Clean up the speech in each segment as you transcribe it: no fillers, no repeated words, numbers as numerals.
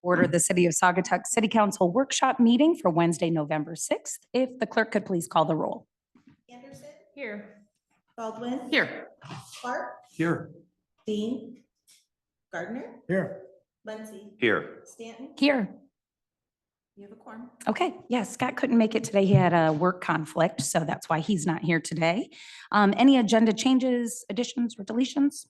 order the City of Saugatuck City Council Workshop Meeting for Wednesday, November 6th. If the clerk could please call the roll. Anderson? Here. Baldwin? Here. Clark? Here. Dean? Gardner? Here. Muncy? Here. Stanton? Here. You have a quorum. Okay, yes, Scott couldn't make it today. He had a work conflict, so that's why he's not here today. Any agenda changes, additions, or deletions?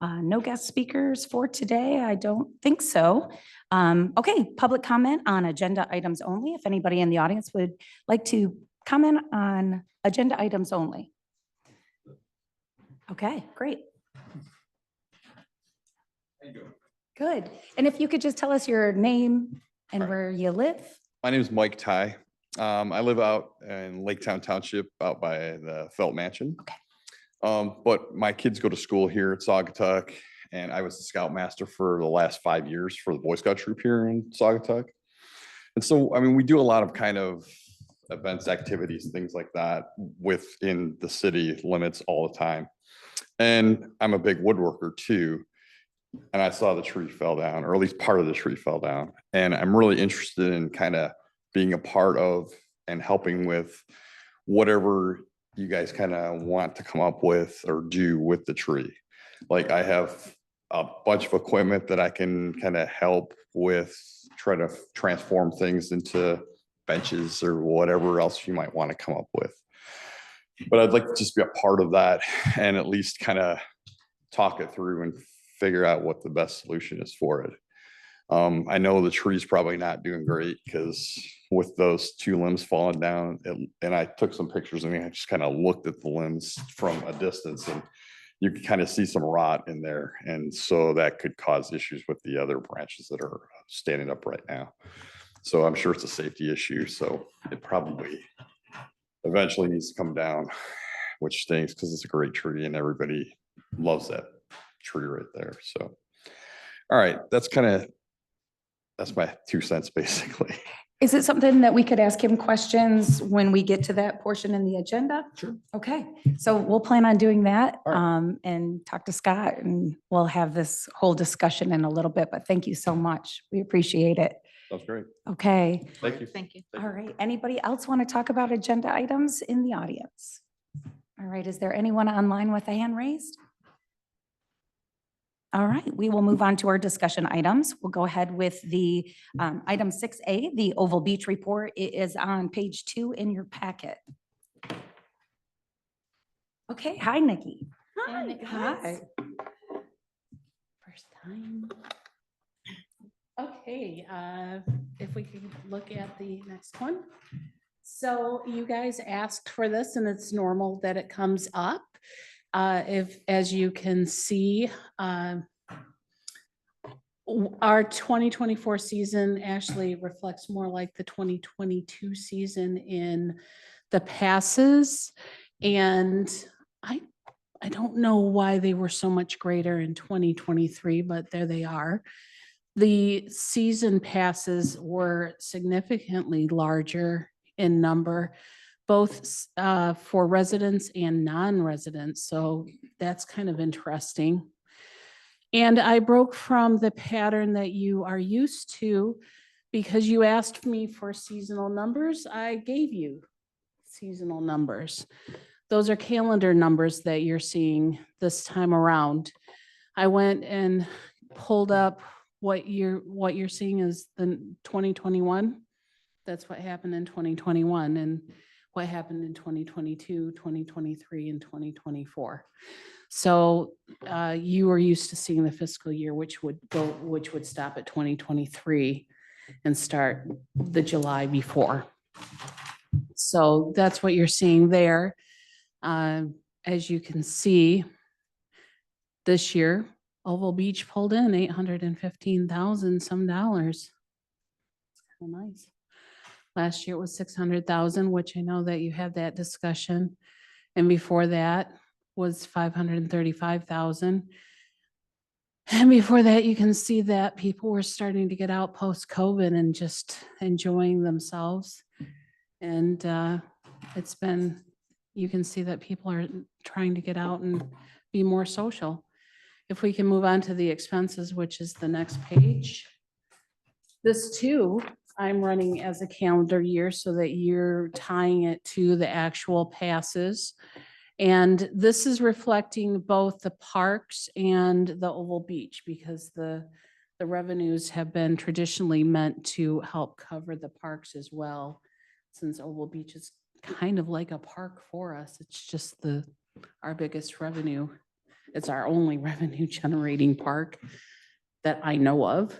No guest speakers for today. I don't think so. Okay, public comment on agenda items only. If anybody in the audience would like to comment on agenda items only. Okay, great. Good. And if you could just tell us your name and Right. where you live. My name is Mike Ty. I live out in Laketown Township out by the Felt Mansion. Okay. But my kids go to school here at Saugatuck, and I was the scoutmaster for the last 5 years for the Boy Scout troop here in Saugatuck. And so, I mean, we do a lot of kind of events, activities, things like that within the city limits all the time. And I'm a big woodworker too. And I saw the tree fell down, or at least part of the tree fell down. And I'm really interested in kind of being a part of and helping with whatever you guys kind of want to come up with or do with the tree. Like I have a bunch of equipment that I can kind of help with, try to transform things into benches or whatever else you might want to come up with. But I'd like to just be a part of that and at least kind of talk it through and figure out what the best solution is for it. I know the tree's probably not doing great because with those 2 limbs falling down, and I took some pictures and I just kind of looked at the limbs from a distance and you can kind of see some rot in there. And so that could cause issues with the other branches that are standing up right now. So I'm sure it's a safety issue. So it probably eventually needs to come down, which stinks because it's a great tree and everybody loves that tree right there. So, all right, that's my 2 cents basically. Is it something that we could ask him questions when we get to that portion in the agenda? Sure. Okay, so we'll plan on doing that All right. and talk to Scott and we'll have this whole discussion in a little bit, but thank you so much. We appreciate it. That's great. Okay, Thank you. Thank you. all right. Anybody else want to talk about agenda items in the audience? All right, is there anyone online with a hand raised? All right, we will move on to our discussion items. We'll go ahead with the item 6A, the Oval Beach report. It is on page 2 in your packet. Okay, hi, Nikki. Hi, Nikki. Hi. First time. Okay, if we could look at the next one. So you guys asked for this and it's normal that it comes up. As you can see, our 2024 season actually reflects more like the 2022 season in the passes. And I don't know why they were so much greater in 2023, but there they are. The season passes were significantly larger in number, both for residents and non-residents. So that's kind of interesting. And I broke from the pattern that you are used to because you asked me for seasonal numbers. I gave you seasonal numbers. Those are calendar numbers that you're seeing this time around. I went and pulled up what you're seeing is the 2021. That's what happened in 2021 and what happened in 2022, 2023, and 2024. So you were used to seeing the fiscal year, which would stop at 2023 and start the July before. So that's what you're seeing there. As you can see, this year, Oval Beach pulled in $815,000 some dollars. Kind of nice. Last year it was 600,000, which I know that you had that discussion. And before that was 535,000. And before that, you can see that people were starting to get out post-COVID and just enjoying themselves. And it's been, you can see that people are trying to get out and be more social. If we can move on to the expenses, which is the next page. This too, I'm running as a calendar year so that you're tying it to the actual passes. And this is reflecting both the parks and the Oval Beach because the revenues have been traditionally meant to help cover the parks as well. Since Oval Beach is kind of like a park for us, it's just our biggest revenue. It's our only revenue generating park that I know of.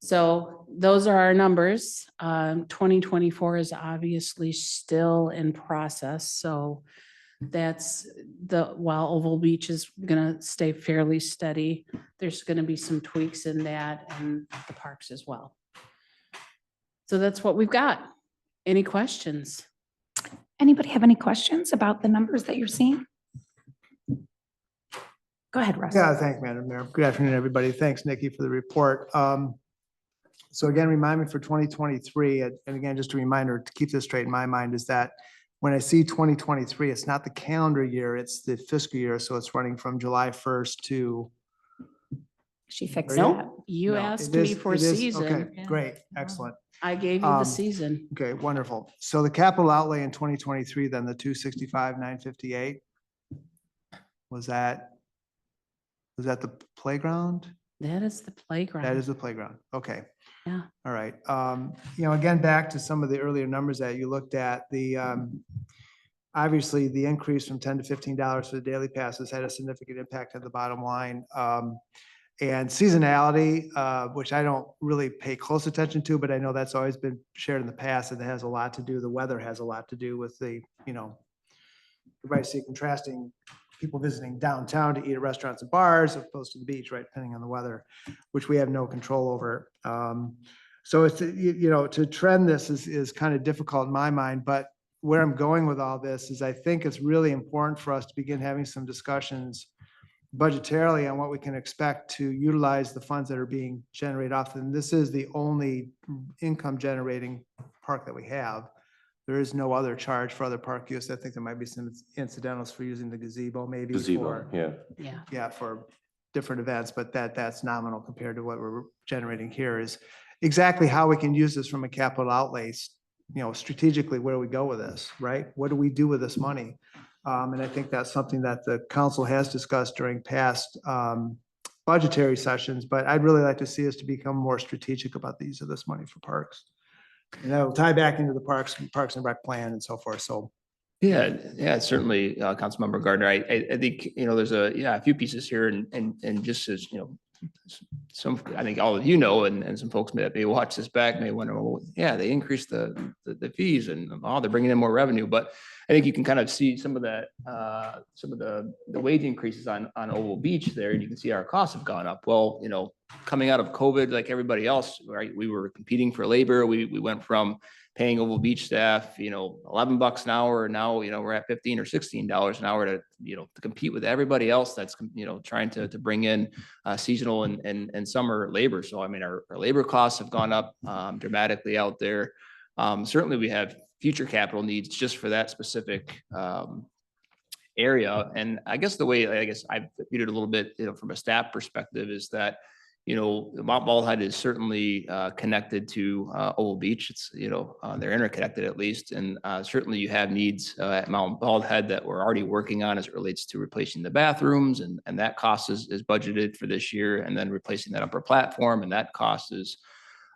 So those are our numbers. 2024 is obviously still in process, so that's while Oval Beach is gonna stay fairly steady, there's gonna be some tweaks in that and the parks as well. So that's what we've got. Any questions? Anybody have any questions about the numbers that you're seeing? Go ahead, Russ. Yeah, thanks, Madam Mayor. Good afternoon, everybody. Thanks, Nikki, for the report. So again, remind me for 2023, and again, just a reminder to keep this straight in my mind is that when I see 2023, it's not the calendar year, it's the fiscal year. So it's running from July 1st to. She fixed Nope. that. You No, asked it me is- for it is- season. Okay, Yeah. great, excellent. I gave you the Um, season. Okay, wonderful. So the capital outlay in 2023, then the 265,958. Was that the playground? That is the playground. That is the playground. Okay. Yeah. All right. Again, back to some of the earlier numbers that you looked at, obviously the increase from $10 to $15 for the daily passes had a significant impact on the bottom line. And seasonality, which I don't really pay close attention to, but I know that's always been shared in the past, and it has a lot to do, the weather has a lot to do with everybody see contrasting people visiting downtown to eat at restaurants and bars as opposed to the beach, right, depending on the weather, which we have no control over. So it's, to trend this is kind of difficult in my mind, but where I'm going with all this is I think it's really important for us to begin having some discussions budgetarily on what we can expect to utilize the funds that are being generated off. And this is the only income generating park that we have. There is no other charge for other park use. I think there might be some incidentals for using the gazebo, maybe Gazebo, yeah. Yeah. for different events, but that's nominal compared to what we're generating here. Is exactly how we can use this from a capital outlay, strategically where we go with this, right? What do we do with this money? And I think that's something that the council has discussed during past budgetary sessions, but I'd really like to see us to become more strategic about the use of this money for parks. And that'll tie back into the Parks and Rec plan and so forth. So. Yeah, certainly, Councilmember Gardner. I think, there's a few pieces here and just as, I think all of and some folks may watch this back, may wonder, well, yeah, they increased the fees and they're bringing in more revenue. But I think you can kind of see some of that, some of the wage increases on Oval Beach there, and you can see our costs have gone up. Well, coming out of COVID, like everybody else, right? We were competing for labor. We went from paying Oval Beach staff, $11 an hour. Now, we're at $15 or $16 an hour to compete with everybody else that's, trying to bring in seasonal and summer labor. So, I mean, our labor costs have gone up dramatically out there. Certainly we have future capital needs just for that specific area. And I guess the way, I've viewed it a little bit, from a staff perspective is that, Mount Bald is certainly connected to Oval Beach. It's, they're interconnected at least. And certainly you have needs at Mount Bald that we're already working on as it relates to replacing the bathrooms. And that cost is budgeted for this year, and then replacing that upper platform. And that cost is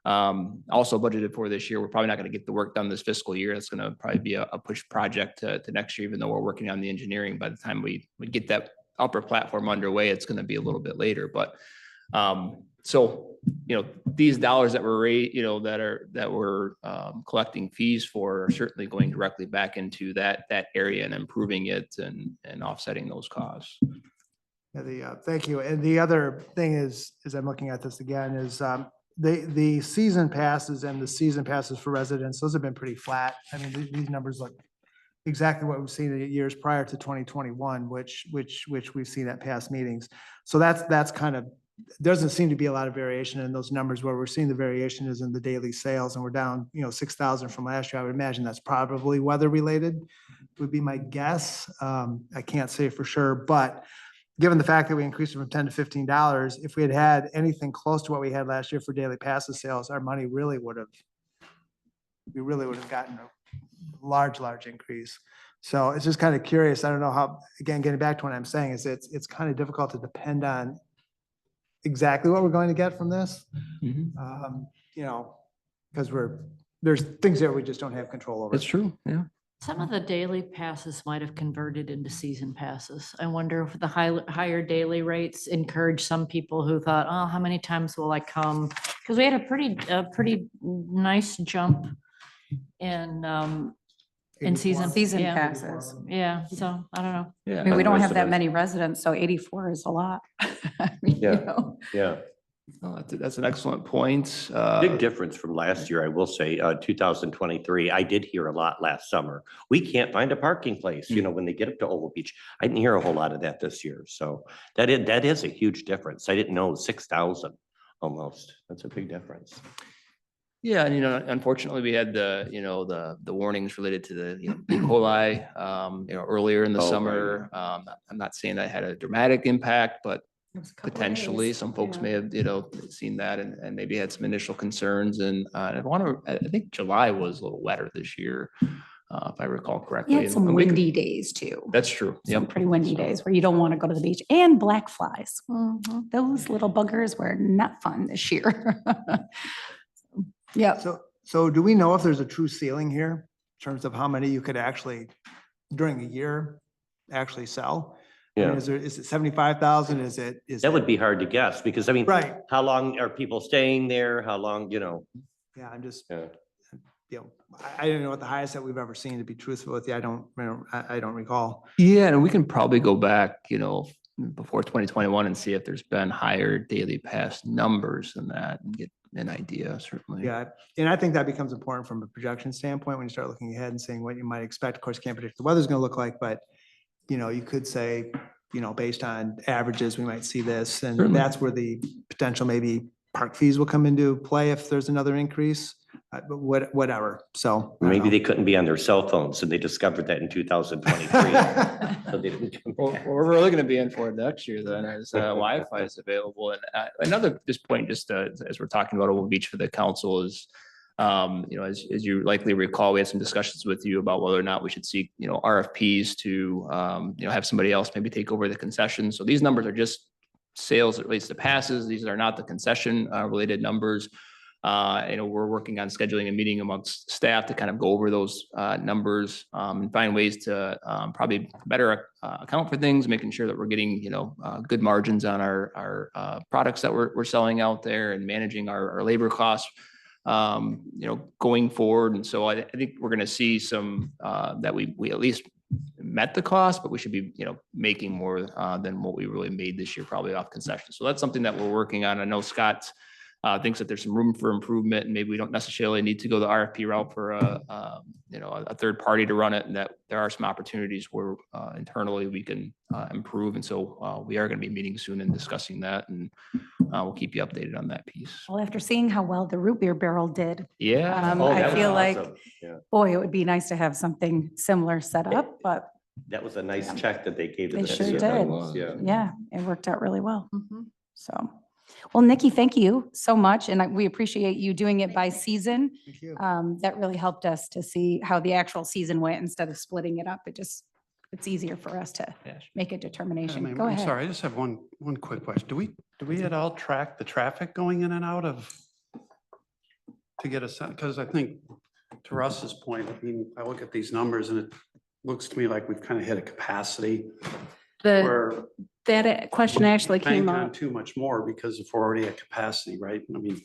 also budgeted for this year. We're probably not going to get the work done this fiscal year. It's going to probably be a push project to next year, even though we're working on the engineering. By the time we get that upper platform underway, it's going to be a little bit later. But so, these dollars that we're that we're collecting fees for are certainly going directly back into that area and improving it and offsetting those costs. Yeah, thank you. And the other thing is, as I'm looking at this again, is the season passes and the season passes for residents, those have been pretty flat. I mean, these numbers look exactly what we've seen in years prior to 2021, which we've seen at past meetings. So that's kind of, doesn't seem to be a lot of variation in those numbers. Where we're seeing the variation is in the daily sales, and we're down, 6,000 from last year. I would imagine that's probably weather related, would be my guess. I can't say for sure, but given the fact that we increased it from $10 to $15, if we had had anything close to what we had last year for daily passes sales, our money really would have, we really would have gotten a large increase. So it's just kind of curious. I don't know how, again, getting back to what I'm saying is it's kind of difficult to depend on exactly what we're going to get from this. You know, because there's things that we just don't have control over. That's true, yeah. Some of the daily passes might have converted into season passes. I wonder if the higher daily rates encourage some people who thought, oh, how many times will I come? Because we had a pretty nice jump in season. Season yeah. passes. Yeah, so I don't know. Yeah. I mean, we the don't rest have of that us- many residents, so 84 is a lot. I mean, you Yeah. know. Yeah, Oh, that's an excellent point. big difference from last year, I will say, 2023. I did hear a lot last summer. We can't find a parking place, you know, when they get up to Oval Beach. I didn't hear a whole lot of that this year. So that is a huge difference. I didn't know 6,000 almost. That's a big difference. Yeah, and unfortunately, we had the warnings related to the E. coli, earlier in the Oh, right. summer. I'm not saying that had a dramatic impact, but It was a couple of potentially days. some folks Yeah. may have, seen that and maybe had some initial concerns. And I think July was a little wetter this year, if I recall correctly. You had some And we could- windy days too. That's true. Some Yep. pretty windy days where you don't want to go to the beach, and black flies. Those little buggers were not fun this year. Yeah. So do we know if there's a true ceiling here in terms of how many you could actually, during a year, actually sell? I mean, Yeah, is it 75,000? Is that it, would be hard to guess because I mean, right? how long are people staying there? How long, you know? Yeah, I'm just, Yeah. you know, I don't know what the highest that we've ever seen, to be truthful with you. I don't recall. Yeah, and we can probably go back, before 2021 and see if there's been higher daily pass numbers than that and get an idea, certainly. Yeah, and I think that becomes important from a projection standpoint when you start looking ahead and saying what you might expect. Of course, can't predict the weather's gonna look like, but you could say, based on averages, we might see this, and Certainly. that's where the potential maybe park fees will come into play if there's another increase, but whatever, so. I don't Maybe know. they couldn't be on their cell phones and they discovered that in 2023. So they didn't come Well, back. we're really gonna be in for it next year then, as Wi-Fi is available. And another just point, as we're talking about Oval Beach for the council is, as you likely recall, we had some discussions with you about whether or not we should seek, RFPs to, have somebody else maybe take over the concession. So these numbers are just sales that relates to passes. These are not the concession related numbers. We're working on scheduling a meeting amongst staff to kind of go over those numbers and find ways to probably better account for things, making sure that we're getting, good margins on our products that we're selling out there and managing our labor costs, going forward. And so I think we're going to see some that we at least met the cost, but we should be, making more than what we really made this year, probably off concessions. So that's something that we're working on. I know Scott thinks that there's some room for improvement, and maybe we don't necessarily need to go the RFP route for a third party to run it, and that there are some opportunities where internally we can improve. And so we are going to be meeting soon and discussing that, and we'll keep you updated on that piece. Well, after seeing how well the root beer barrel did, Yeah. Oh, I that was feel like, awesome. Yeah. boy, it would be nice to have something similar set up, but That was a nice check that they gave to They the sure city. did. Yeah. yeah, it worked out really well. Mhm. So, well, Nikki, thank you so much. And we appreciate you doing it by season. Thank you. That really helped us to see how the actual season went instead of splitting it up. It's easier for us to Yeah. make a determination. Go I'm ahead. sorry, I just have one quick question. Do we at all track the traffic going in and out of, to get a sense, because I think to Russ's point, I mean, I look at these numbers and it looks to me like we've kind of hit a capacity where That question actually came bank on up. too much more because if we're already at capacity, right? I mean,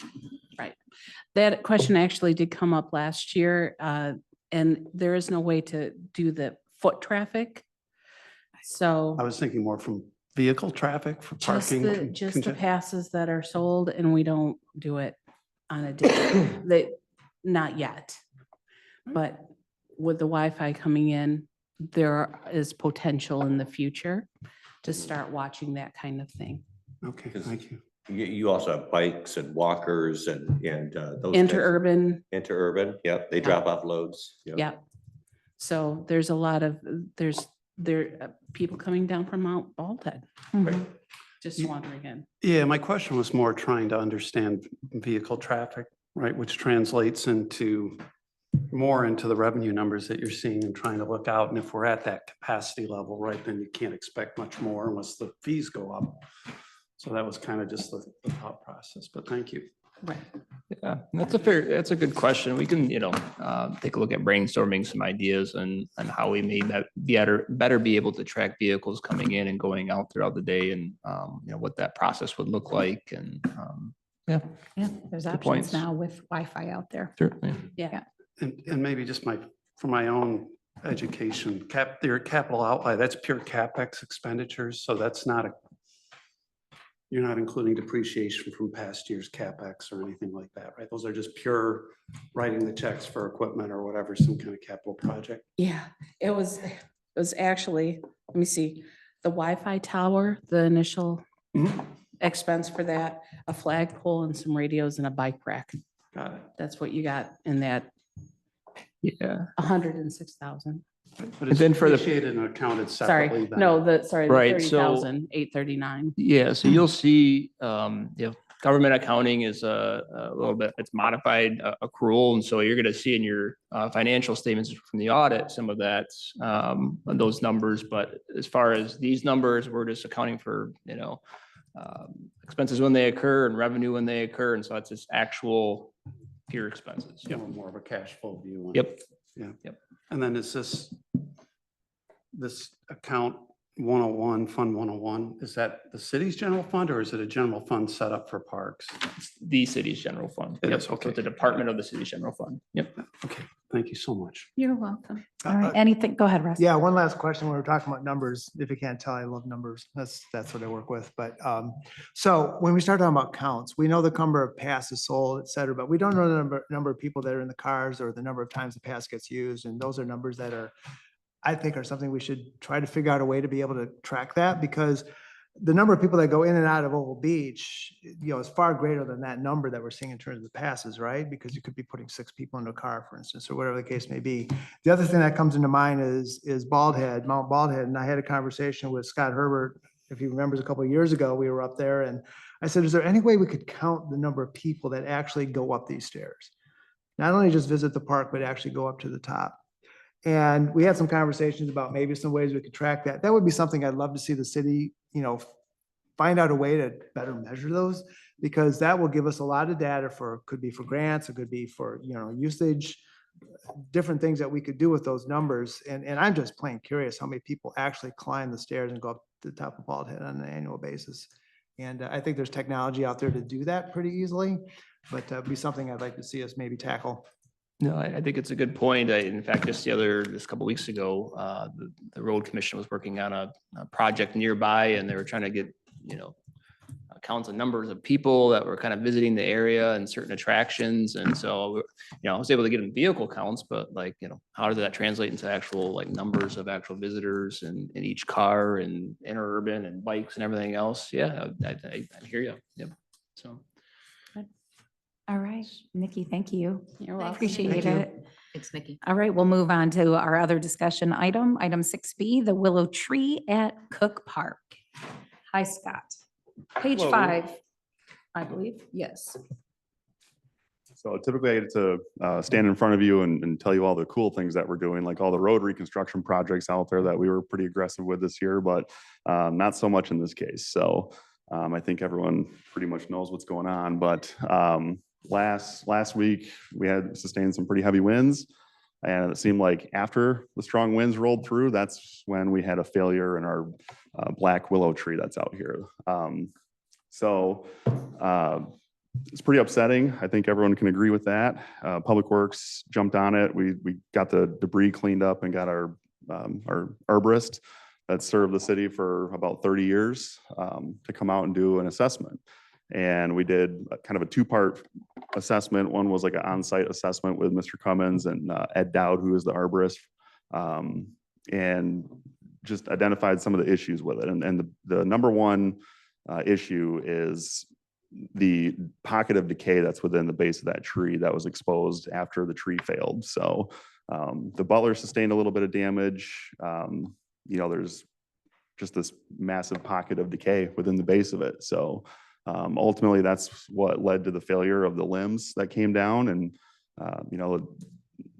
That question actually did come up last year, and there is no way to do the foot traffic. So I was thinking more from vehicle traffic for just parking. the passes that are sold, and we don't do it on a day, not yet. But with the Wi-Fi coming in, there is potential in the future to start watching that kind of thing. Okay, thank you. You also have bikes and walkers and those. things. Interurban, Interurban, yep, they drop off loads. Yep. yeah. So there's a lot of, there's there, people coming down from Mount Baldhead, Mhm. just You- wandering in. Yeah, my question was more trying to understand vehicle traffic, right, which translates into more into the revenue numbers that you're seeing and trying to look out. And if we're at that capacity level, right, then you can't expect much more unless the fees go up. So that was kind of just the thought process, but thank you. Right. Yeah, that's a good question. We can, take a look at brainstorming some ideas and how we may better be able to track vehicles coming in and going out throughout the day and, what that process would look like and, yeah. Yeah, there's Good options points. now with Wi-Fi out there. Certainly. Yeah. And maybe just for my own education, their capital outlay, that's pure CapEx expenditures, so that's not you're not including depreciation from past year's CapEx or anything like that, right? Those are just pure writing the checks for equipment or whatever, some kind of capital project. Yeah, it was actually, let me see, the Wi-Fi tower, the initial Mhm. expense for that, a flagpole and some radios and a bike rack. Got it. That's what you got in that Yeah. 106,000. But it's then for the- depreciated and accounted separately. Sorry, then. no, the Right, 30,839. Yeah, so you'll see, government accounting is a little bit, it's modified accrual. And so you're going to see in your financial statements from the audit, some of that, those numbers. But as far as these numbers, we're just accounting for, expenses when they occur and revenue when they occur. And so it's just actual pure expenses. You know, more of a cash flow view. on it. Yep. Yeah. Yep. And then is this account 101, Fund 101, is that the city's general fund or is it a general fund set up for parks? The city's general fund. It Yep, is, so okay. it's a department of the city's general fund. Yep. Okay, thank you so much. You're welcome. All right, anything, go ahead, Russ. Yeah, one last question. When we're talking about numbers, if you can't tell, I love numbers. That's what I work with. But so when we start talking about counts, we know the number of passes sold, et cetera, but we don't know the number of people that are in the cars or the number of times the pass gets used. And those are numbers that I think are something we should try to figure out a way to be able to track that, because the number of people that go in and out of Oval Beach, is far greater than that number that we're seeing in terms of the passes, right? Because you could be putting 6 people in a car, for instance, or whatever the case may be. The other thing that comes into mind is Baldhead, Mount Baldhead. And I had a conversation with Scott Herbert, if he remembers, a couple of years ago, we were up there and I said, is there any way we could count the number of people that actually go up these stairs? Not only just visit the park, but actually go up to the top. And we had some conversations about maybe some ways we could track that. That would be something I'd love to see the city, find out a way to better measure those, because that will give us a lot of data could be for grants, it could be for, usage, different things that we could do with those numbers. And I'm just plain curious how many people actually climb the stairs and go up to the top of Baldhead on an annual basis. And I think there's technology out there to do that pretty easily, but it'd be something I'd like to see us maybe tackle. No, I think it's a good point. In fact, just a couple weeks ago, the road commission was working on a project nearby and they were trying to get, counts of numbers of people that were kind of visiting the area and certain attractions. And so, I was able to get them vehicle counts, but how does that translate into actual numbers of actual visitors in each car and interurban and bikes and everything else? Yeah, I hear you. Yep. So. All right, Nikki, thank you. You're welcome. Appreciate Thank you. it. Thanks, Nikki. All right, we'll move on to our other discussion item 6B, the willow tree at Cook Park. Hi, Scott. Page Hello. 5, I believe. Yes. So typically I get to stand in front of you and tell you all the cool things that we're doing, like all the road reconstruction projects out there that we were pretty aggressive with this year, but not so much in this case. So I think everyone pretty much knows what's going on, but last week we had sustained some pretty heavy winds. And it seemed like after the strong winds rolled through, that's when we had a failure in our black willow tree that's out here. So it's pretty upsetting. I think everyone can agree with that. Public Works jumped on it. We got the debris cleaned up and got our arborist that served the city for about 30 years to come out and do an assessment. And we did kind of a 2-part assessment. One was like an on-site assessment with Mr. Cummins and Ed Dowd, who is the arborist, and just identified some of the issues with it. And the number one issue is the pocket of decay that's within the base of that tree that was exposed after the tree failed. So the Butler sustained a little bit of damage. there's just this massive pocket of decay within the base of it. So ultimately, that's what led to the failure of the limbs that came down. And,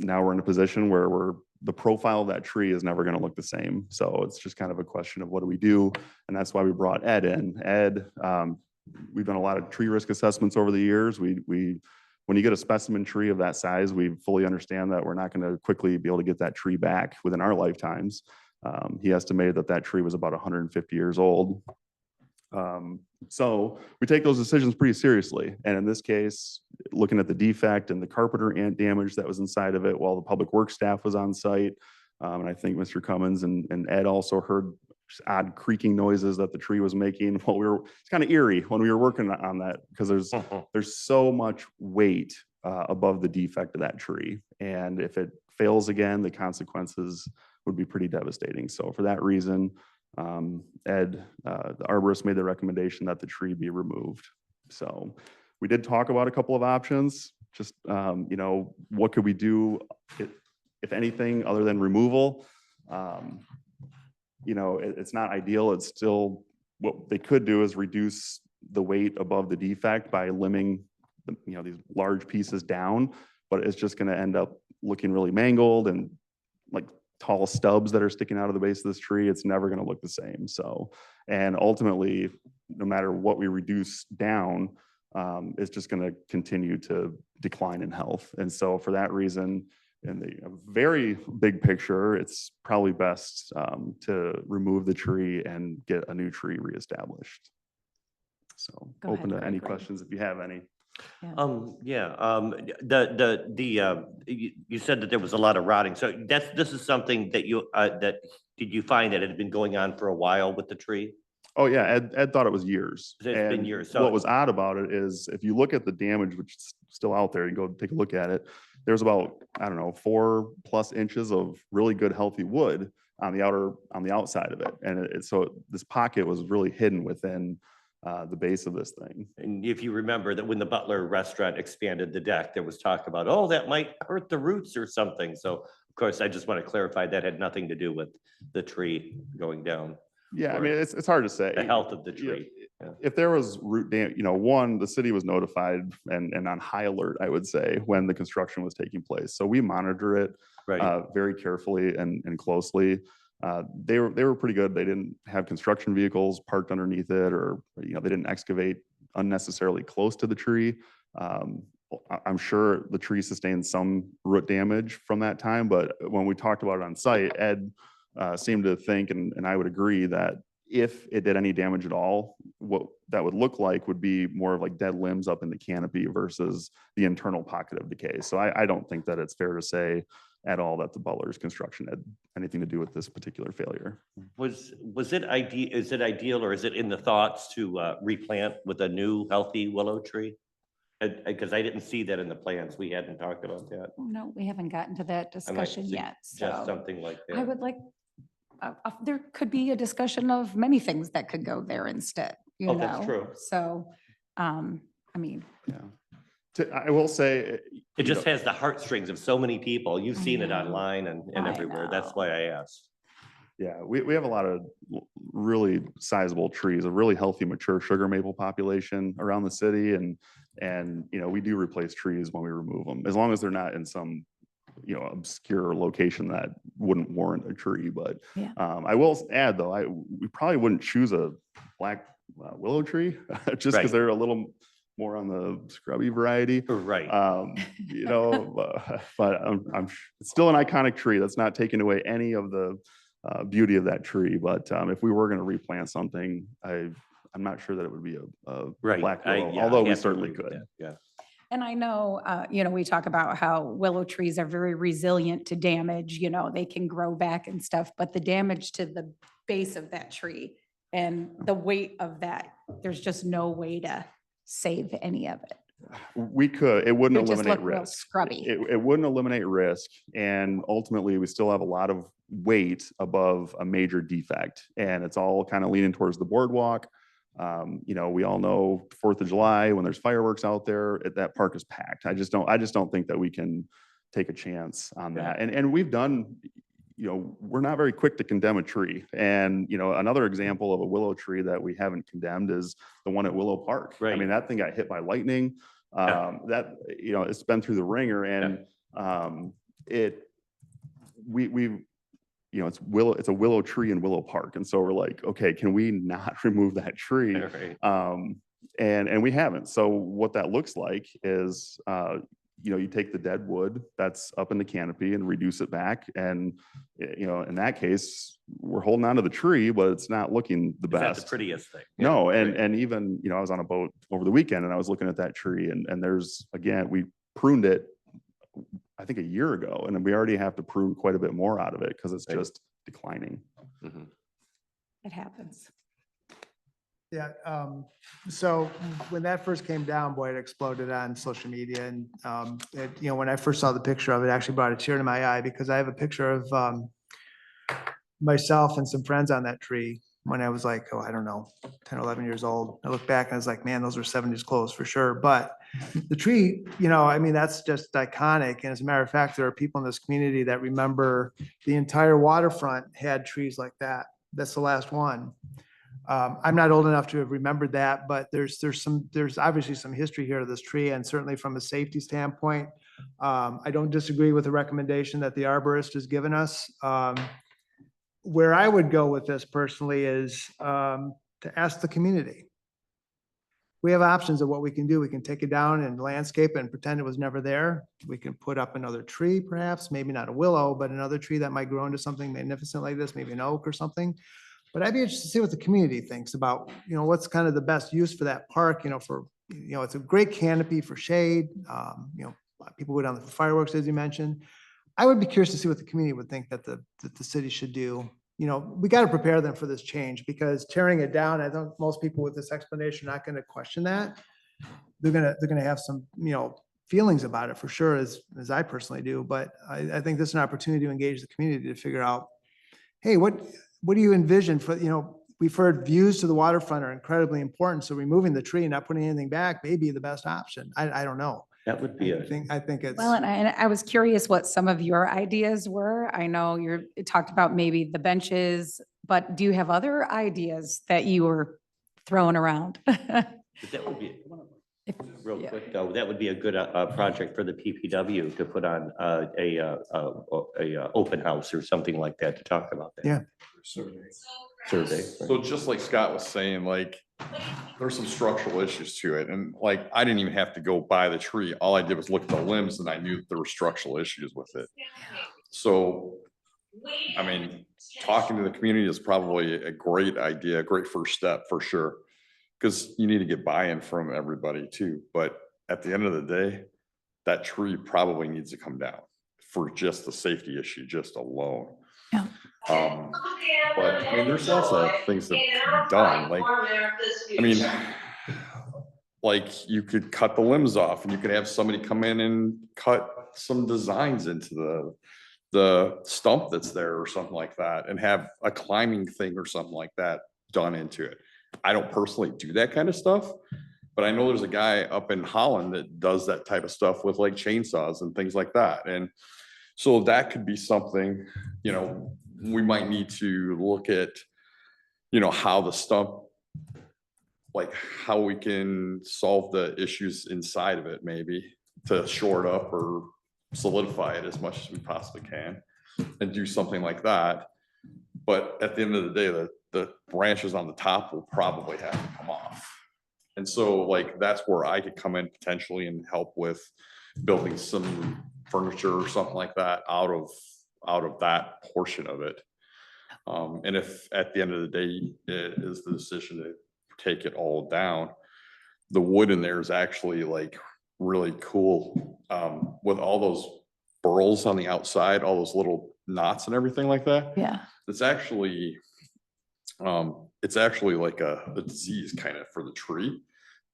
now we're in a position where the profile of that tree is never going to look the same. So it's just kind of a question of what do we do? And that's why we brought Ed in. Ed, we've done a lot of tree risk assessments over the years. When you get a specimen tree of that size, we fully understand that we're not going to quickly be able to get that tree back within our lifetimes. He estimated that tree was about 150 years old. So we take those decisions pretty seriously. And in this case, looking at the defect and the carpenter ant damage that was inside of it while the public works staff was on site. And I think Mr. Cummins and Ed also heard odd creaking noises that the tree was making while it's kind of eerie when we were working on that because there's so much weight above the defect of that tree. And if it fails again, the consequences would be pretty devastating. So for that reason, Ed, the arborist made the recommendation that the tree be removed. So we did talk about a couple of options, just, what could we do if anything other than removal? It's not ideal. It's still, what they could do is reduce the weight above the defect by limbing, these large pieces down, but it's just going to end up looking really mangled and like tall stubs that are sticking out of the base of this tree. It's never going to look the same. So, and ultimately, no matter what we reduce down, it's just going to continue to decline in health. And so for that reason, in the very big picture, it's probably best to remove the tree and get a new tree reestablished. So Go open ahead, to any Greg. questions if you have any. You said that there was a lot of rotting. So this is something that did you find that it had been going on for a while with the tree? Oh, yeah, Ed thought it was years. It's been And years, What so- was odd about it is if you look at the damage, which is still out there, you go take a look at it, there's about, 4+ inches of really good, healthy wood on the outside of it. And so this pocket was really hidden within the base of this thing. And if you remember that when the Butler restaurant expanded the deck, there was talk about, oh, that might hurt the roots or something. So of course, I just want to clarify that had nothing to do with the tree going down, Yeah, I Or mean, it's hard to say. the health of the Yeah, tree. Yeah. If there was root damage, the city was notified and on high alert, I would say, when the construction was taking place. So we monitor it Right. very carefully and closely. They were pretty good. They didn't have construction vehicles parked underneath it, or they didn't excavate unnecessarily close to the tree. I'm sure the tree sustained some root damage from that time, but when we talked about it on site, Ed seemed to think, and I would agree, that if it did any damage at all, what that would look like would be more of like dead limbs up in the canopy versus the internal pocket of decay. So I don't think that it's fair to say at all that the Butler's construction had anything to do with this particular failure. Was it ideal? Is it ideal, or is it in the thoughts to replant with a new healthy willow tree? Because I didn't see that in the plans. We hadn't talked about that. No, we haven't gotten to that I might discussion yet. suggest So something like that. I would like, there could be a discussion of many things that could go there instead, Oh, that's true. So, I mean, Yeah. I will say. It just has the heartstrings of so many people. You've seen it know. online and I everywhere. That's know. why I asked. Yeah, we have a lot of really sizable trees, a really healthy, mature sugar maple population around the city. And we do replace trees when we remove them, as long as they're not in some, obscure location that wouldn't warrant a tree. But Yeah. I will add, though, we probably wouldn't choose a black willow tree just Right. because they're a little more on the scrubby variety. Right. But it's still an iconic tree. That's not taking away any of the beauty of that tree. But if we were going to replant something, I'm not sure that it would be a Right. black I- willow, yeah, I although we have to certainly agree with could. that. Yeah. and I know, we talk about how willow trees are very resilient to damage, they can grow back and stuff, but the damage to the base of that tree and the weight of that, there's just no way to save any of it. We could, it wouldn't It just eliminate look real risk. scrubby. It wouldn't eliminate risk. And ultimately, we still have a lot of weight above a major defect. And it's all kind of leaning towards the boardwalk. We all know 4th of July, when there's fireworks out there, that park is packed. I just don't think that we can take a chance on that. And we've done, we're not very quick to condemn a tree. And, another example of a willow tree that we haven't condemned is the one at Willow Park. I Right. mean, that thing got hit by lightning. Yeah. That, it's been through the ringer and it's a willow tree in Willow Park. And so we're like, okay, can we not remove that tree? Right. And we haven't. So what that looks like is, you take the dead wood that's up in the canopy and reduce it back. And, in that case, we're holding on to the tree, but it's not looking the Is that best. the prettiest thing? No, Yeah, and even, I was on a boat over the weekend and I was looking at that tree and there's, again, we pruned it, I think a year ago, and we already have to prune quite a bit more out of it because it's Right. just declining. Mhm. It happens. Yeah, so when that first came down, boy, it exploded on social media and, when I first saw the picture of it, it actually brought a tear to my eye because I have a picture of, myself and some friends on that tree when I was like, oh, I don't know, 10, 11 years old. I look back and I was like, man, those were 70s clothes for sure. But the tree, that's just iconic. And as a matter of fact, there are people in this community that remember the entire waterfront had trees like that. That's the last one. I'm not old enough to have remembered that, but there's obviously some history here of this tree, and certainly from a safety standpoint, I don't disagree with the recommendation that the arborist has given us. Where I would go with this personally is to ask the community. We have options of what we can do. We can take it down and landscape it and pretend it was never there. We can put up another tree, perhaps, maybe not a willow, but another tree that might grow into something magnificent like this, maybe an oak or something. But I'd be interested to see what the community thinks about, what's kind of the best use for that park, it's a great canopy for shade. People go down there for fireworks, as you mentioned. I would be curious to see what the community would think that the city should do. We got to prepare them for this change because tearing it down, I think most people with this explanation are not going to question that. They're going to have some, feelings about it for sure, as I personally do. But I think this is an opportunity to engage the community to figure out, hey, what do you envision for, we've heard views to the waterfront are incredibly important. So removing the tree and not putting anything back may be the best option. I don't know. That would be I think it's. Well, and I was curious what some of your ideas were. I know you talked about maybe the benches, but do you have other ideas that you were throwing around? that would be, real Yeah. quick though, that would be a good project for the PPW to put on a open house or something like that to talk about that. Yeah. Survey. So just like Scott was saying, there's some structural issues to it. And I didn't even have to go buy the tree. All I did was look at the limbs and I knew that there were structural issues with it. So, talking to the community is probably a great idea, a great first step for sure. Because you need to get buy-in from everybody too. But at the end of the day, that tree probably needs to come down for just the safety issue, just alone. Yeah. But there's lots of things that can be done. You could cut the limbs off and you could have somebody come in and cut some designs into the stump that's there or something like that and have a climbing thing or something like that done into it. I don't personally do that kind of stuff, but I know there's a guy up in Holland that does that type of stuff with chainsaws and things like that. And so that could be something, we might need to look at, how the stump, how we can solve the issues inside of it, maybe to shore it up or solidify it as much as we possibly can and do something like that. But at the end of the day, the branches on the top will probably have to come off. And so that's where I could come in potentially and help with building some furniture or something like that out of that portion of it. And if at the end of the day, it is the decision to take it all down, the wood in there is actually really cool. With all those burls on the outside, all those little knots and everything like that. Yeah. It's actually like a disease kind of for the tree,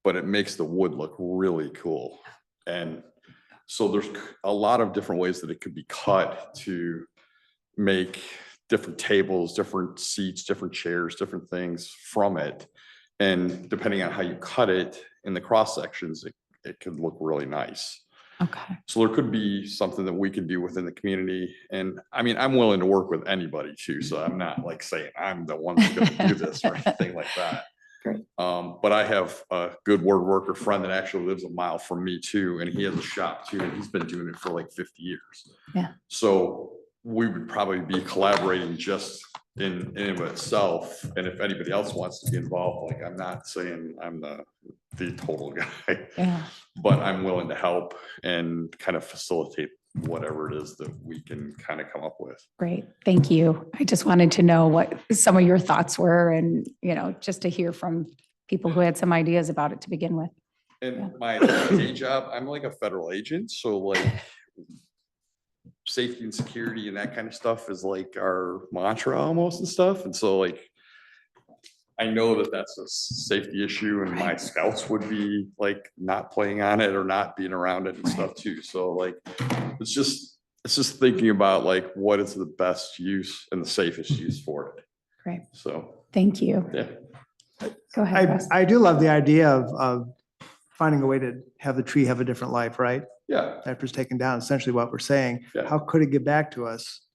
but it makes the wood look really cool. And so there's a lot of different ways that it could be cut to make different tables, different seats, different chairs, different things from it. And depending on how you cut it in the cross sections, it could look really nice. Okay. So there could be something that we can do within the community. And I mean, I'm willing to work with anybody too. So I'm not like saying I'm the one that's gonna do this or anything like that. Great. But I have a good word worker friend that actually lives a mile from me too, and he has a shop too, and he's been doing it for like 50 years. Yeah. So we would probably be collaborating just in and of itself. And if anybody else wants to be involved, like I'm not saying I'm the total guy, Yeah. but I'm willing to help and kind of facilitate whatever it is that we can kind of come up with. Great. Thank you. I just wanted to know what some of your thoughts were and, just to hear from people who had some ideas about it to begin with. And my day job, I'm like a federal agent, so like safety and security and that kind of stuff is like our mantra almost and stuff. And so like, I know that that's a safety issue and my scouts would be like not playing on it or not being around it and stuff too. So like, it's just thinking about like, what is the best use and the safest use for it. Great. So, Thank you. yeah. Go ahead, Russ. I do love the idea of finding a way to have the tree have a different life, right? Yeah. After it's taken down, essentially what we're saying, Yeah. how could it get back to us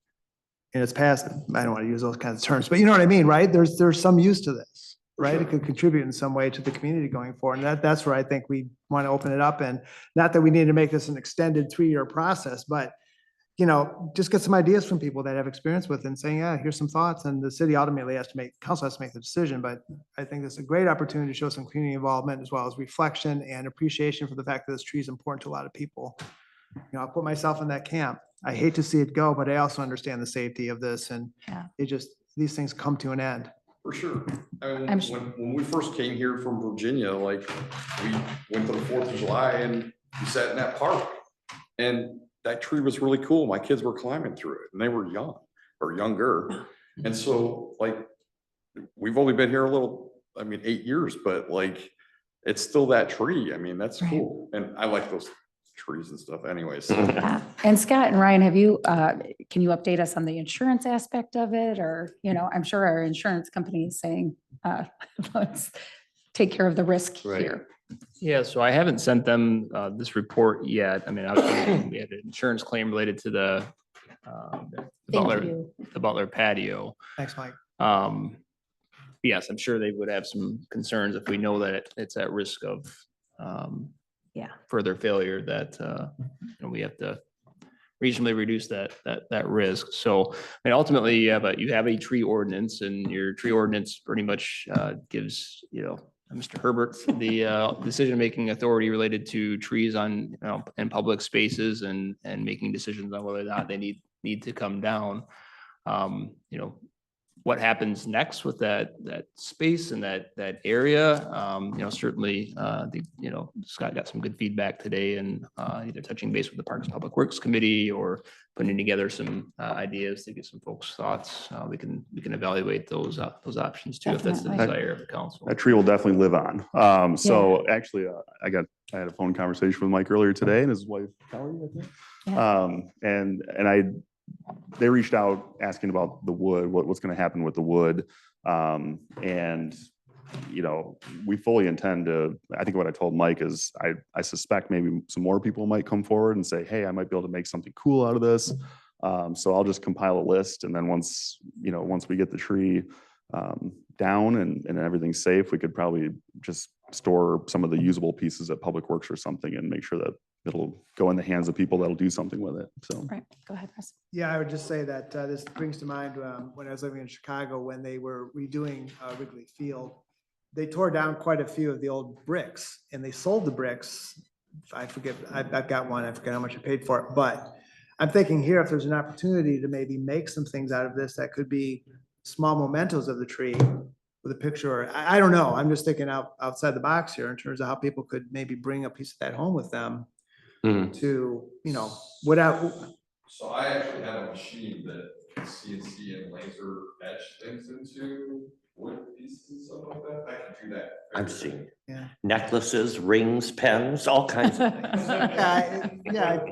in its past? I don't want to use those kinds of terms, but you know what I mean, right? There's some use to this, right? It could contribute in some way to the community going forward. And that's where I think we want to open it up, and not that we need to make this an extended 3-year process, but just get some ideas from people that have experience with it and saying, yeah, here's some thoughts. And the city ultimately council has to make the decision. But I think this is a great opportunity to show some community involvement as well as reflection and appreciation for the fact that this tree is important to a lot of people. I'll put myself in that camp. I hate to see it go, but I also understand the safety of this, and Yeah. these things come to an end. For sure. I mean, I'm when we first came here from Virginia, like we went to the 4th of July and we sat in that park, and that tree was really cool. My kids were climbing through it and they were young or younger. And so like, we've only been here 8 years, but like, it's still that tree. I mean, that's Right. cool. And I like those trees and stuff anyways. So. Yeah. And Scott and Ryan, can you update us on the insurance aspect of it? Or, I'm sure our insurance company is saying, let's take care of the risk Right. here. Yeah, so I haven't sent them this report yet. I mean, obviously, we had an insurance claim related to the Thank you. Butler patio. Thanks, Mike. Yes, I'm sure they would have some concerns if we know that it's at risk of Yeah. further failure, that we have to reasonably reduce that risk. So, I mean, ultimately, you have a tree ordinance, and your tree ordinance pretty much gives, Mr. Herbert the decision-making authority related to trees on, in public spaces, and making decisions on whether or not they need to come down. What happens next with that space and that area? Certainly, Scott got some good feedback today, and either touching base with the Parks Public Works Committee or putting together some ideas to get some folks' thoughts. We can evaluate those options too, if that's the Definitely. desire of the council. That tree will definitely live on. So actually, I had a phone conversation with Mike earlier today and his wife Kelly, I think. Yeah. They reached out asking about the wood, what's going to happen with the wood. We fully intend to, I think what I told Mike is I suspect maybe some more people might come forward and say, hey, I might be able to make something cool out of this. So I'll just compile a list. And then once we get the tree down and everything's safe, we could probably just store some of the usable pieces at Public Works or something and make sure that it'll go in the hands of people that'll do something with it. So. Right. Go ahead, Russ. Yeah, I would just say that this brings to mind when I was living in Chicago, when they were redoing Wrigley Field, they tore down quite a few of the old bricks and they sold the bricks. I forget, I've got one, I forget how much I paid for it, but I'm thinking here, if there's an opportunity to maybe make some things out of this, that could be small mementos of the tree with a picture. I don't know. I'm just thinking outside the box here in terms of how people could maybe bring a piece of that home with them to, without. So I actually have a machine that CNC and laser etch things into wood pieces and stuff like that. I can do that. I've seen Yeah. necklaces, rings, pens, all kinds of things. Yeah.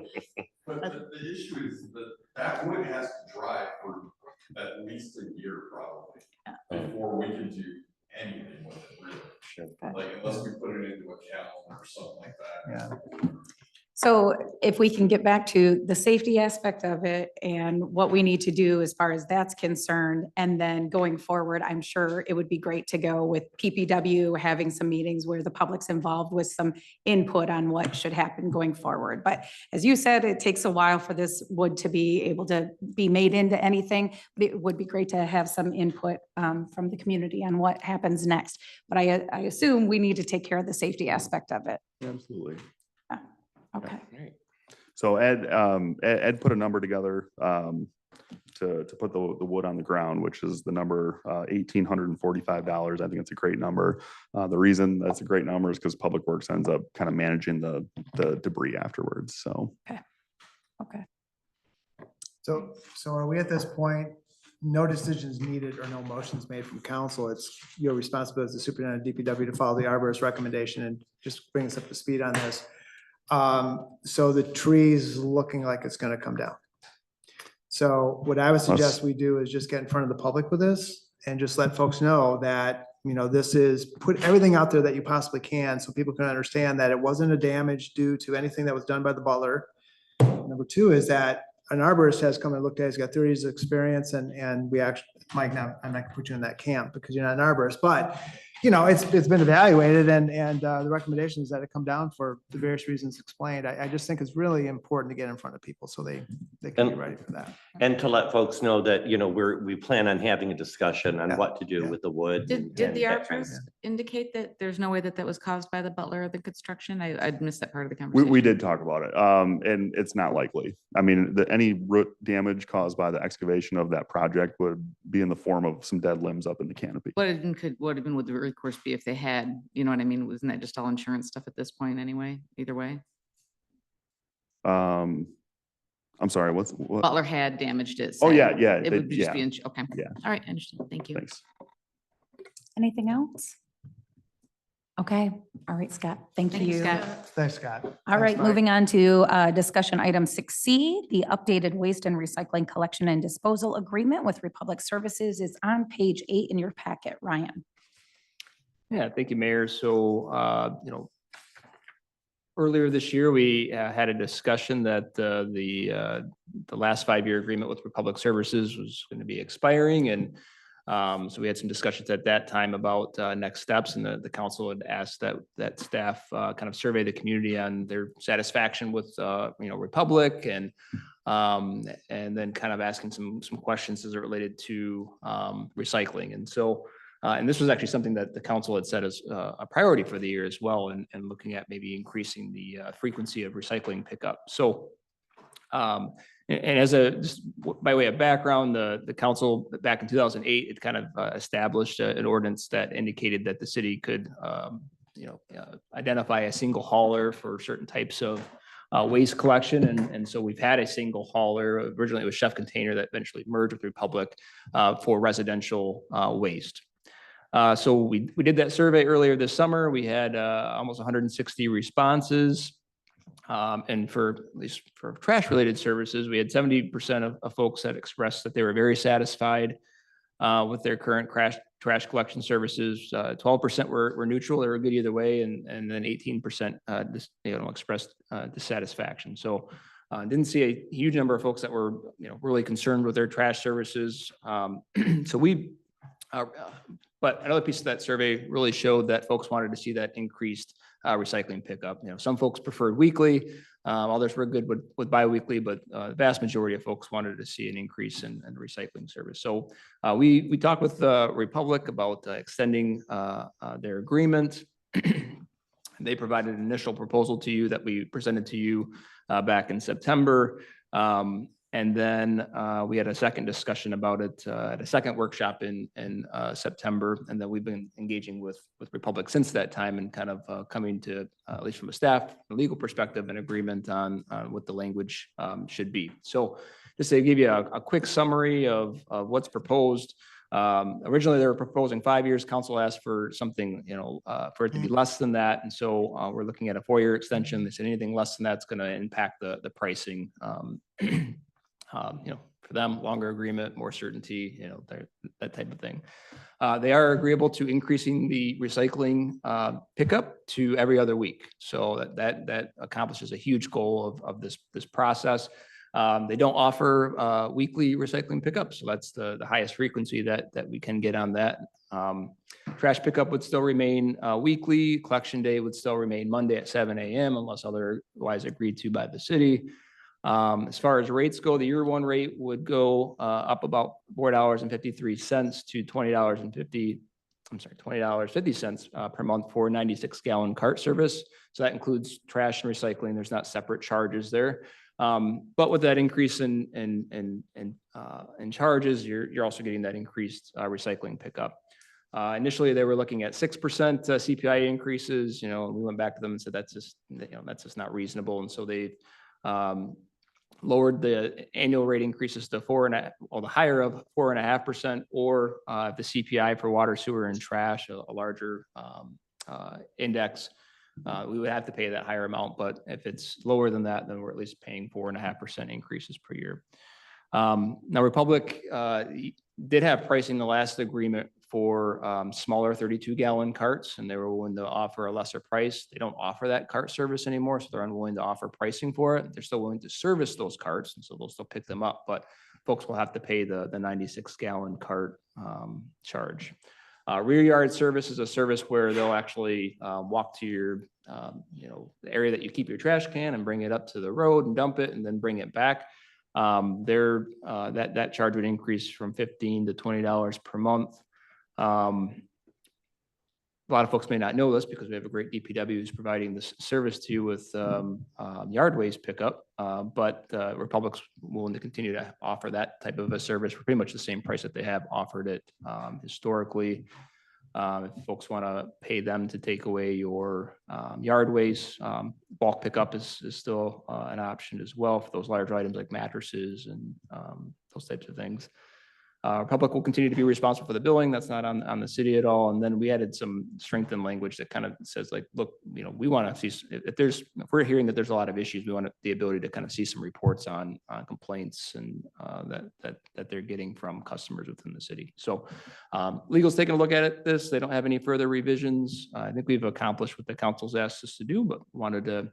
But the issue is that wood has to dry for at least a year probably before we can do anything with it, really. Sure. Like unless we put it into a kiln or something like that. Yeah. So if we can get back to the safety aspect of it and what we need to do as far as that's concerned, and then going forward, I'm sure it would be great to go with PPW, having some meetings where the public's involved with some input on what should happen going forward. But as you said, it takes a while for this wood to be able to be made into anything. But it would be great to have some input from the community on what happens next. But I assume we need to take care of the safety aspect of it. Absolutely. Okay. So Ed put a number together to put the wood on the ground, which is the number $1,845. I think it's a great number. The reason that's a great number is because Public Works ends up kind of managing the debris afterwards. So. Okay. So are we at this point, no decisions needed or no motions made from council? It's your responsibility as the superintendent of DPW to follow the arborist recommendation and just bring us up to speed on this. So the tree's looking like it's gonna come down. So what I would suggest we do is just get in front of the public with this and just let folks know that, you know, this is, put everything out there that you possibly can so people can understand that it wasn't a damage due to anything that was done by the butler. Number two is that an arborist has come and looked at it, he's got 30 years of experience, and we actually, Mike, now, I'm not gonna put you in that camp because you're not an arborist, but you know, it's been evaluated and the recommendation is that it come down for the various reasons explained. I just think it's really important to get in front of people so they can be ready for that. And to let folks know that, you know, we plan on having a discussion on what to do with the wood. Did and the that kind of arborist indicate that there's no way that that was caused by the butler or the construction? I'd missed that part of the We conversation. did talk about it, and it's not likely. I mean, any root damage caused by the excavation of that project would be in the form of some dead limbs up in the canopy. What would have been would the recourse be if they had, you know what I mean? Wasn't that just all insurance stuff at this point anyway, either way? I'm sorry, what? Butler had damaged it. Oh, say. yeah, yeah, It would just yeah, be, okay. yeah. All right, I understand. Thank you. Thanks. Anything else? Okay. All right, Scott. Thank Thanks, you. Scott. Thanks, Scott. All right, moving on to discussion item 6C, the updated waste and recycling collection and disposal agreement with Republic Services is on page 8 in your packet. Ryan. Yeah, thank you, Mayor. So, you know, earlier this year, we had a discussion that the last 5-year agreement with Republic Services was going to be expiring. And so we had some discussions at that time about next steps, and the council had asked that staff kind of survey the community on their satisfaction with, you know, Republic, and then kind of asking some questions as it related to recycling. And so, and this was actually something that the council had set as a priority for the year as well, and looking at maybe increasing the frequency of recycling pickup. So, and as just by way of background, the council back in 2008, it kind of established an ordinance that indicated that the city could, you know, identify a single hauler for certain types of waste collection. And so we've had a single hauler. Originally, it was Chef Container that eventually merged with Republic for residential waste. So we did that survey earlier this summer. We had almost 160 responses. And for at least for trash related services, we had 70% of folks that expressed that they were very satisfied with their current trash collection services. 12% were neutral; they were good either way, and then 18% expressed dissatisfaction. So didn't see a huge number of folks that were really concerned with their trash services. So we. But another piece of that survey really showed that folks wanted to see that increased recycling pickup. Some folks preferred weekly, others were good with biweekly, but the vast majority of folks wanted to see an increase in the recycling service. So we talked with Republic about extending their agreement. They provided an initial proposal to you that we presented to you back in September. And then we had a second discussion about it at a second workshop in September. And then we've been engaging with Republic since that time and kind of coming to, at least from a staff and legal perspective, an agreement on what the language should be. So just to give you a quick summary of what's proposed. Originally, they were proposing 5 years. Council asked for something, for it to be less than that. And so we're looking at a 4-year extension. They said anything less than that's going to impact the pricing. for them, longer agreement, more certainty, you know, that type of thing. They are agreeable to increasing the recycling pickup to every other week. So that accomplishes a huge goal of this process. They don't offer weekly recycling pickup, so that's the highest frequency that we can get on that. Trash pickup would still remain weekly. Collection day would still remain Monday at 7 a.m. unless otherwise agreed to by the city. As far as rates go, the year one rate would go up about $4.53 to $20.50 per month for 96-gallon cart service. So that includes trash and recycling. There's not separate charges there. But with that increase in charges, you're also getting that increased recycling pickup. Initially, they were looking at 6% CPI increases. You know, we went back to them and said that's just not reasonable, and so they lowered the annual rate increases to the higher of 4.5%, or if the CPI for water, sewer, and trash, a larger index, we would have to pay that higher amount. But if it's lower than that, then we're at least paying 4.5% increases per year. Now, Republic did have pricing the last agreement for smaller 32-gallon carts, and they were willing to offer a lesser price. They don't offer that cart service anymore, so they're unwilling to offer pricing for it. They're still willing to service those carts, and so they'll still pick them up, but folks will have to pay the 96-gallon cart charge. Rear yard service is a service where they'll actually walk to your, the area that you keep your trash can and bring it up to the road and dump it and then bring it back. That charge would increase from $15 to $20 per month. A lot of folks may not know this because we have a great DPW who's providing this service to you with yard waste pickup, but Republic's willing to continue to offer that type of a service for pretty much the same price that they have offered it historically. If folks want to pay them to take away your yard waste, bulk pickup is still an option as well for those larger items like mattresses and those types of things. Republic will continue to be responsible for the billing. That's not on the city at all. And then we added some strengthened language that kind of says like, look, we want to see if we're hearing that there's a lot of issues, we want the ability to kind of see some reports on complaints and that they're getting from customers within the city. So legal's taking a look at this. They don't have any further revisions. I think we've accomplished what the council's asked us to do, but wanted to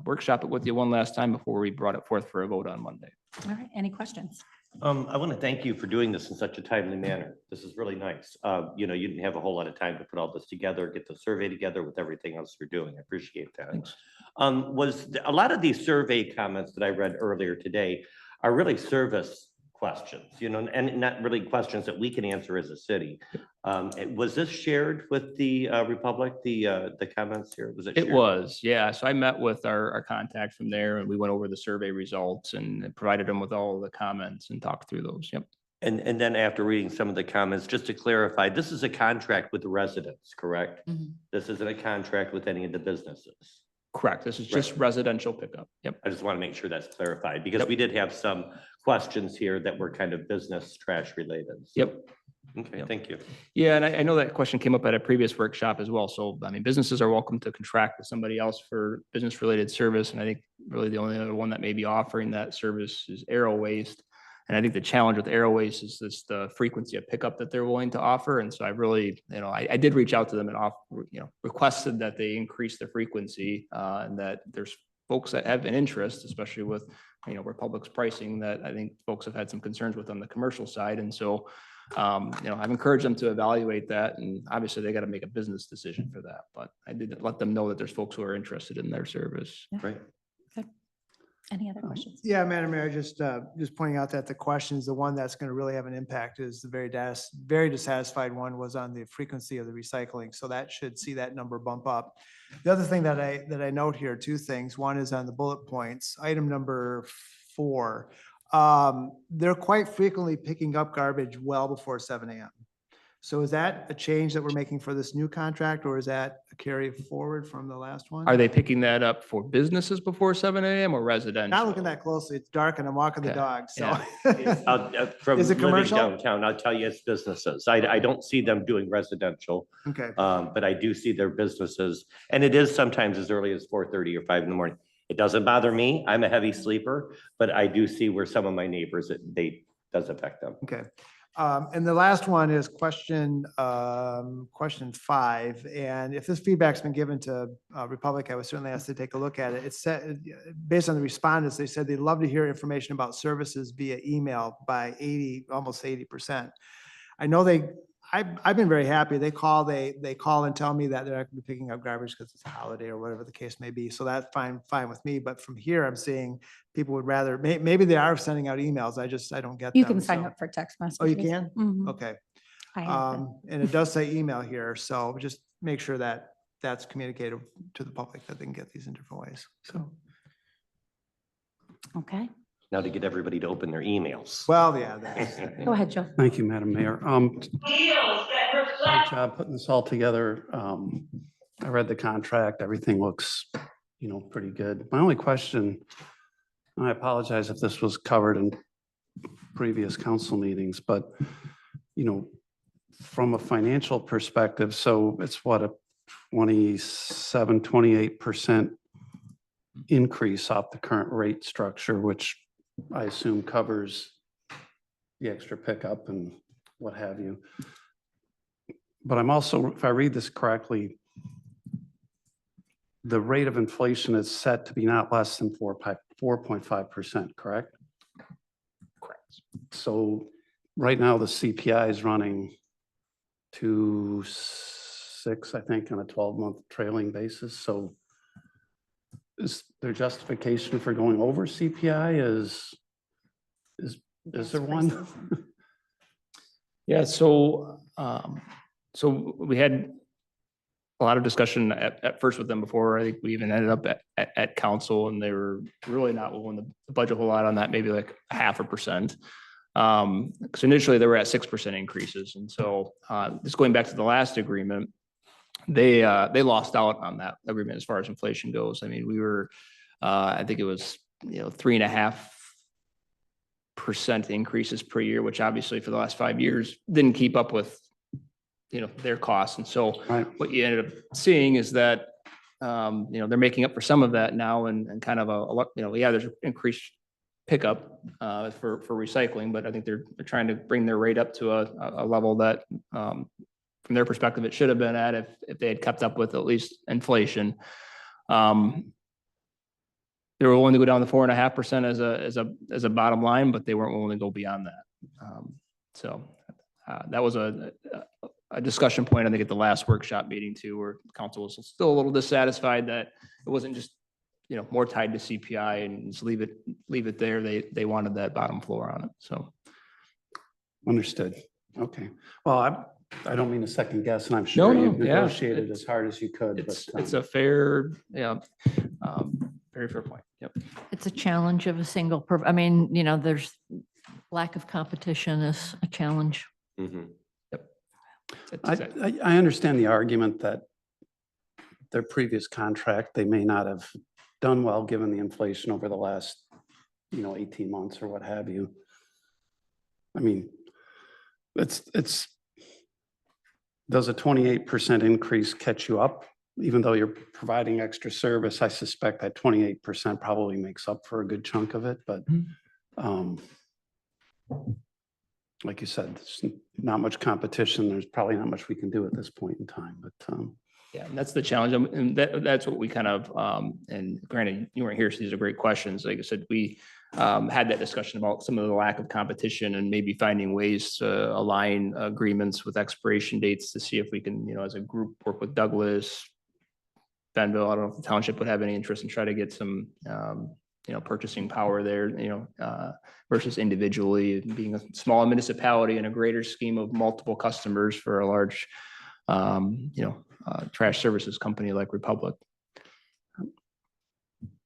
workshop it with you one last time before we brought it forth for a vote on Monday. All right, any questions? I want to thank you for doing this in such a timely manner. This is really nice. You didn't have a whole lot of time to put all this together, get the survey together with everything else you're doing. I appreciate that. Thanks. Was a lot of these survey comments that I read earlier today are really service questions, and not really questions that we can answer as a city. Was this shared with the Republic, the comments here? Was it? It shared? was, yeah. So I met with our contact from there and we went over the survey results and provided them with all of the comments and talked through those. Yep. And then after reading some of the comments, just to clarify, this is a contract with the residents, correct? Mhm. This isn't a contract with any of the businesses. Correct. This is just residential pickup. Yep. I just want to make sure that's clarified because Yep. we did have some questions here that were kind of business trash related. So- Yep. Okay, Yep. thank you. Yeah, and I know that question came up at a previous workshop as well. So, I mean, businesses are welcome to contract with somebody else for business-related service. And I think really the only other one that may be offering that service is Aero Waste. And I think the challenge with Aero Waste is just the frequency of pickup that they're willing to offer. And so I really, I did reach out to them and requested that they increase the frequency and that there's folks that have an interest, especially with, Republic's pricing that I think folks have had some concerns with on the commercial side. And so I've encouraged them to evaluate that, and obviously they got to make a business decision for that. But I did let them know that there's folks who are interested in their service. Great. Any other questions? Yeah, Madam Mayor, just pointing out that the questions, the one that's going to really have an impact is the very dissatisfied one was on the frequency of the recycling. So that should see that number bump up. The other thing that I note here, two things. One is on the bullet points, item number 4. They're quite frequently picking up garbage well before 7 a.m. So is that a change that we're making for this new contract, or is that a carry forward from the last one? Are they picking that up for businesses before 7 a.m. or residential? Not looking that closely. It's dark and I'm walking the Okay. dog, so. Yeah. From Is it living commercial? downtown, I'll tell you it's businesses. I don't see them doing residential, Okay, but I do see their businesses. And it is sometimes as early as 4:30 or 5 in the morning. It doesn't bother me. I'm a heavy sleeper, but I do see where some of my neighbors, they does affect them. Okay. And the last one is question 5. And if this feedback's been given to Republic, I would certainly ask to take a look at it. It said, based on the respondents, they said they'd love to hear information about services via email by almost 80%. I know I've been very happy. They call and tell me that they're not gonna be picking up garbage because it's a holiday or whatever the case may be. So that's fine with me. But from here, I'm seeing people would rather, maybe they are sending out emails. I don't get them. You can sign so- up for text messages. Oh, you can? Mhm. Okay. I have that. And it does say email here, so just make sure that that's communicated to the public, that they can get these in different ways. So, Okay, Now to get everybody to open their emails. well, yeah, that's. go ahead, Joe. Thank you, Madam Mayor. Great job putting this all together. I read the contract. Everything looks, pretty good. My only question, and I apologize if this was covered in previous council meetings, but, from a financial perspective, so it's what, a 28% increase off the current rate structure, which I assume covers the extra pickup and what have you. But I'm also, if I read this correctly, the rate of inflation is set to be not less than 4.5%, correct? Correct. So right now, the CPI is running to 6, I think, on a 12-month trailing basis. So is there justification for going over CPI? Is there one? Yeah, so we had a lot of discussion at first with them before. I think we even ended up at council, and they were really not willing to budget a whole lot on that, maybe like 0.5%. Because initially they were at 6% increases. And so just going back to the last agreement, they lost out on that agreement as far as inflation goes. I mean, we were, I think it was, 3.5% increases per year, which obviously for the last 5 years didn't keep up with, their costs. And so Right. what you ended up seeing is that, they're making up for some of that now and kind of there's an increased pickup for recycling, but I think they're trying to bring their rate up to a level that, from their perspective, it should have been at if they had kept up with at least inflation. They were willing to go down to 4.5% as a bottom line, but they weren't willing to go beyond that. That was a discussion point, I think, at the last workshop meeting too, where council was still a little dissatisfied that it wasn't just, more tied to CPI and just leave it there. They wanted that bottom floor on it. So. Understood. Okay. Well, I don't mean to second guess, and I'm sure No, you've yeah, negotiated as hard as you could. It's but, a fair, very fair point. Yep. It's a challenge of a single, there's lack of competition is a challenge. Mhm. That's exactly- I understand the argument that their previous contract, they may not have done well, given the inflation over the last, 18 months or what have you. I mean, does a 28% increase catch you up? Even though you're providing extra service, I suspect that 28% probably makes up for a good chunk of it, but like you said, there's not much competition. There's probably not much we can do at this point in time, but Yeah, and that's the challenge. And that's what we kind of, and granted, you weren't here, so these are great questions. Like I said, we had that discussion about some of the lack of competition and maybe finding ways to align agreements with expiration dates to see if we can, as a group, work with Douglas, Benville. I don't know if the township would have any interest in try to get some, purchasing power there, versus individually being a small municipality in a greater scheme of multiple customers for a large, trash services company like Republic.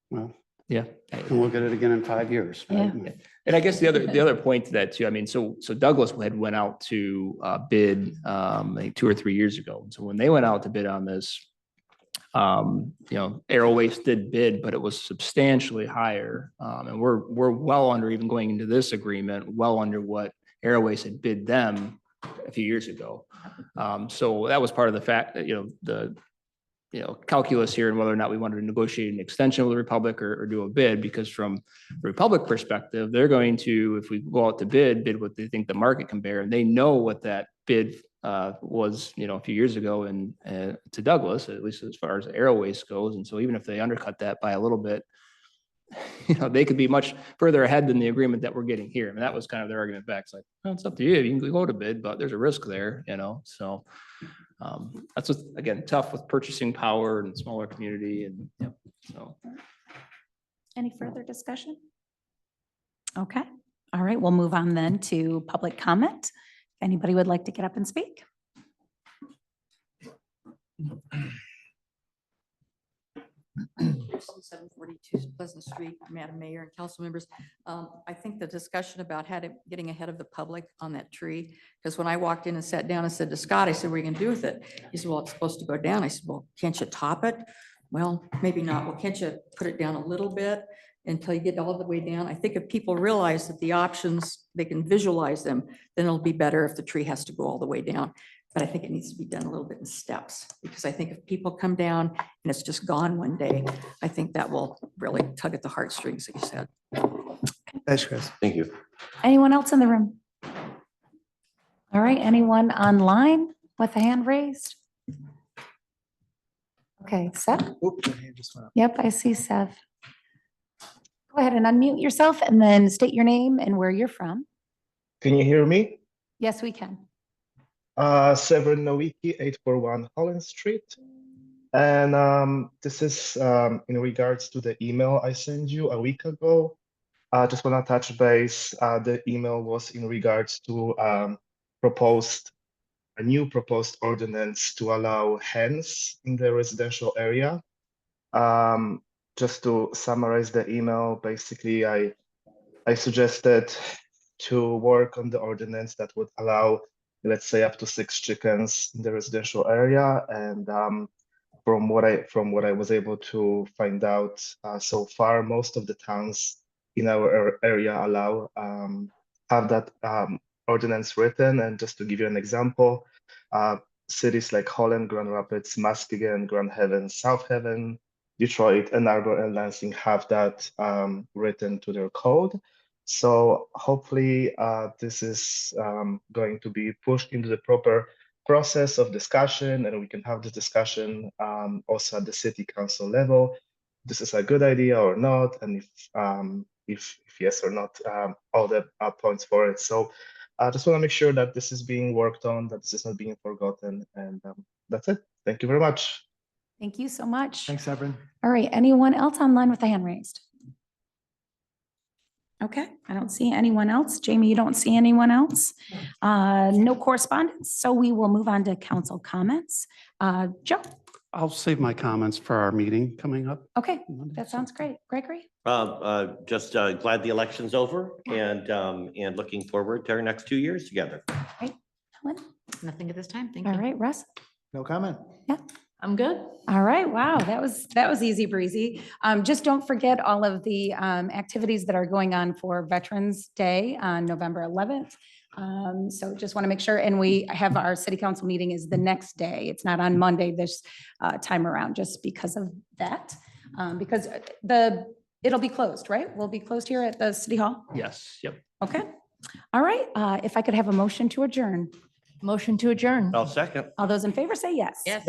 well, Yeah. we'll look at it again in 5 years. right? Yeah. And I guess the other point to that too, I mean, so Douglas had went out to bid, I think 2 or 3 years ago. And so when they went out to bid on this, Aero Waste did bid, but it was substantially higher. And we're well under, even going into this agreement, well under what Aero Waste had bid them a few years ago. So that was part of the fact that, calculus here and whether or not we wanted to negotiate an extension with the Republic or do a bid, because from the Republic perspective, they're going to, if we go out to bid what they think the market can bear, and they know what that bid was, a few years ago and to Douglas, at least as far as aero waste goes. And so even if they undercut that by a little bit, they could be much further ahead than the agreement that we're getting here. I mean, that was kind of their argument back. It's like, well, it's up to you. You can go to bid, but there's a risk there, so. That's what's, again, tough with purchasing power and smaller community and, so. Any further discussion? Okay, all right, we'll move on then to public comment. If anybody would like to get up and speak. 742 Pleasant Street, Madam Mayor and council members. I think the discussion about getting ahead of the public on that tree, because when I walked in and sat down and said to Scott, I said, what are you gonna do with it? He said, well, it's supposed to go down. I said, well, can't you top it? Well, maybe not. Well, can't you put it down a little bit until you get all the way down? I think if people realize that the options, they can visualize them, then it'll be better if the tree has to go all the way down. But I think it needs to be done a little bit in steps, because I think if people come down and it's just gone one day, I think that will really tug at the heartstrings, like you said. Thanks, Chris. Thank you. Anyone else in the room? All right, anyone online with a hand raised? Okay, Seth? Oops, my hand just went up. Yep, I see Seth. Go ahead and unmute yourself and then state your name and where you're from. Can you hear me? Yes, we can. Severin Nowicki, 841 Holland Street. And this is in regards to the email I sent you a week ago. Just want to touch base. The email was in regards to a new proposed ordinance to allow hens in the residential area. Just to summarize the email, basically I suggested to work on the ordinance that would allow, let's say, up to 6 chickens in the residential area. And from what I was able to find out so far, most of the towns in our area allow have that ordinance written. And just to give you an example, cities like Holland, Grand Rapids, Muskegon, Grand Haven, South Haven, Detroit, Ann Arbor, and Lansing have that written to their code. So hopefully this is going to be pushed into the proper process of discussion, and we can have the discussion also at the city council level. This is a good idea or not, and if yes or not, all the points for it. So I just want to make sure that this is being worked on, that this is not being forgotten, and that's it. Thank you very much. Thank you so much. Thanks, Severin. All right, anyone else online with a hand raised? Okay, I don't see anyone else. Jamie, you don't see anyone else? No correspondence, so we will move on to council comments. Joe? I'll save my comments for our meeting coming up. Okay, that sounds great. Gregory? Just glad the election's over and looking forward to our next 2 years together. Helen? Nothing at this time. Thank All you. right, Russ? No comment. I'm good. All right, wow, that was easy breezy. Just don't forget all of the activities that are going on for Veterans Day on November 11th. So just want to make sure, and we have our city council meeting is the next day. It's not on Monday this time around, just because of that. Because it'll be closed, right? We'll be closed here at the city hall. Yes, yep. Okay. All right, if I could have a motion to adjourn. Motion to adjourn. I'll second. All those in favor say yes. Yes.